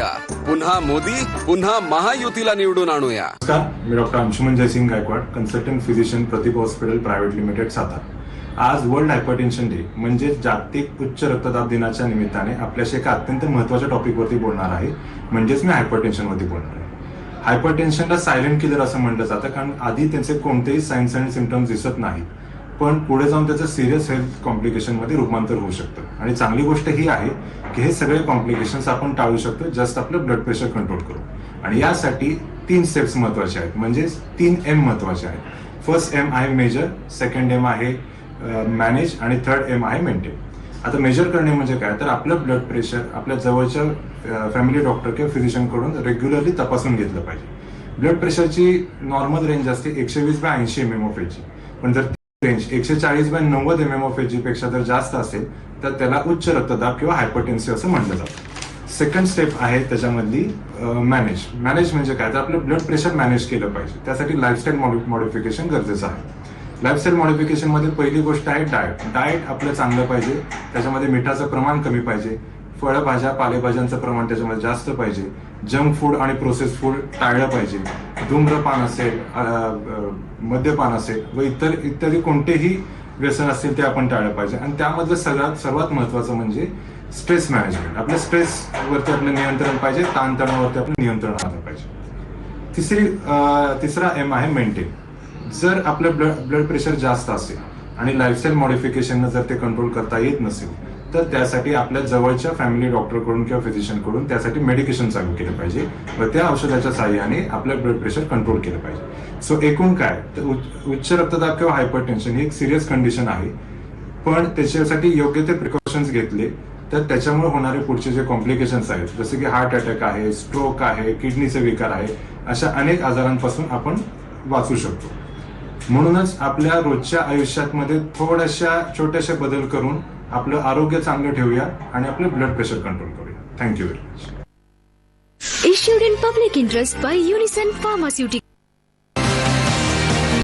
करूया, पुन्हा मोदी पुन्हा महायुतीला निवडून आणूया. नमस्कार, मी doctor Anshuman Jaysingh Gaikwad, consultant physician, Pratibha hospital private limited, Satara. आज वर्ल्ड हायपरटेन्शन डे म्हणजे जागतिक उच्च रक्तदाब दिनाच्या निमित्ताने आपल्याशी एका अत्यंत महत्त्वाच्या टॉपिकवरती बोलणार आहे, म्हणजेच मी हायपरटेन्शनवरती बोलणार आहे. हायपरटेन्शनला सायलेंट किलर असं म्हटलं जातं, कारण आधी त्यांचे कोणतेही सायन्स अँड सिम्पटम्स दिसत नाहीत, पण पुढे जाऊन त्याचं सिरियस हेल्थ कॉम्प्लिकेशनमध्ये रूपांतर होऊ शकतं. आणि चांगली गोष्ट ही आहे की हे सगळे कॉम्प्लिकेशन्स आपण टाळू शकतो जस्ट आपलं ब्लड प्रेशर कंट्रोल करू. आणि यासाठी 3 स्टेप्स महत्त्वाचे आहेत, म्हणजे 3 M महत्त्वाचे आहेत. फर्स्ट M आहे मेजर, सेकंड M आहे मॅनेज आणि थर्ड M आहे मेंटेन. आता मेजर करणे म्हणजे काय, तर आपलं ब्लड प्रेशर आपल्या जवळच्या फॅमिली डॉक्टर किंवा फिजिशियनकडून रेग्युलरली तपासून घेतलं पाहिजे. ब्लड प्रेशरची नॉर्मल रेंज असते 120/80 mmHg, पण जर रेंज 140/90 mmHg पेक्षा जर जास्त असेल तर त्याला उच्च रक्तदाब किंवा हायपरटेन्सिव्ह असं म्हटलं जातं. सेकंड स्टेप आहे त्याच्यामधली मॅनेज. मॅनेज म्हणजे काय, तर आपलं ब्लड प्रेशर मॅनेज केलं पाहिजे. त्यासाठी लाईफस्टाईल मॉडिफिकेशन गरजेचं आहे. लाईफस्टाईल मॉडिफिकेशन मध्ये पहिली गोष्ट आहे डाएट. डाएट आपलं चांगलं पाहिजे, त्याच्यामध्ये मिठाचं प्रमाण कमी पाहिजे, फळभाज्या पालेभाज्यांचं प्रमाण त्याच्यामध्ये जास्त पाहिजे, जंक फूड आणि प्रोसेस फूड टाळलं पाहिजे, धूम्रपान असेल, मद्यपान असेल व इत्यादी कोणतेही व्यसन असतील ते आपण टाळलं पाहिजे. आणि त्यामधलं सर्वात महत्त्वाचं म्हणजे स्ट्रेस मॅनेजमेंट. आपल्या स्ट्रेसवरती आपलं नियंत्रण पाहिजे, ताणतणावावरती आपलं नियंत्रण आलं पाहिजे. तिसरा M आहे मेंटेन. जर आपलं ब्लड प्रेशर जास्त असेल आणि लाईफस्टाईल मॉडिफिकेशन जर ते कंट्रोल करता येत नसेल तर त्यासाठी आपल्या जवळच्या फॅमिली डॉक्टरकडून किंवा फिजिशियनकडून त्यासाठी मेडिकेशन चालू केलं पाहिजे व त्या औषधाच्या साहाय्याने आपलं ब्लड प्रेशर कंट्रोल केलं पाहिजे. सो एकूण काय, तर उच्च रक्तदाब किंवा हायपरटेन्शन ही एक सिरियस कंडिशन आहे, पण त्याच्यासाठी योग्य ते प्रिकॉशन्स घेतले तर त्याच्यामुळे होणारे पुढचे जे कॉम्प्लिकेशन्स आहेत, जसे की हार्ट अटॅक आहे, स्ट्रोक आहे, किडनीचे विकार आहे, अशा अनेक आजारांपासून आपण वाचू शकतो. म्हणूनच आपल्या रोजच्या आयुष्यामध्ये थोड्याशा छोट्याशा बदल करून आपलं आरोग्य चांगलं ठेवूया आणि आपलं ब्लड प्रेशर कंट्रोल करूया. Thank you very much. Issued in public interest by Unison Pharmaceutical.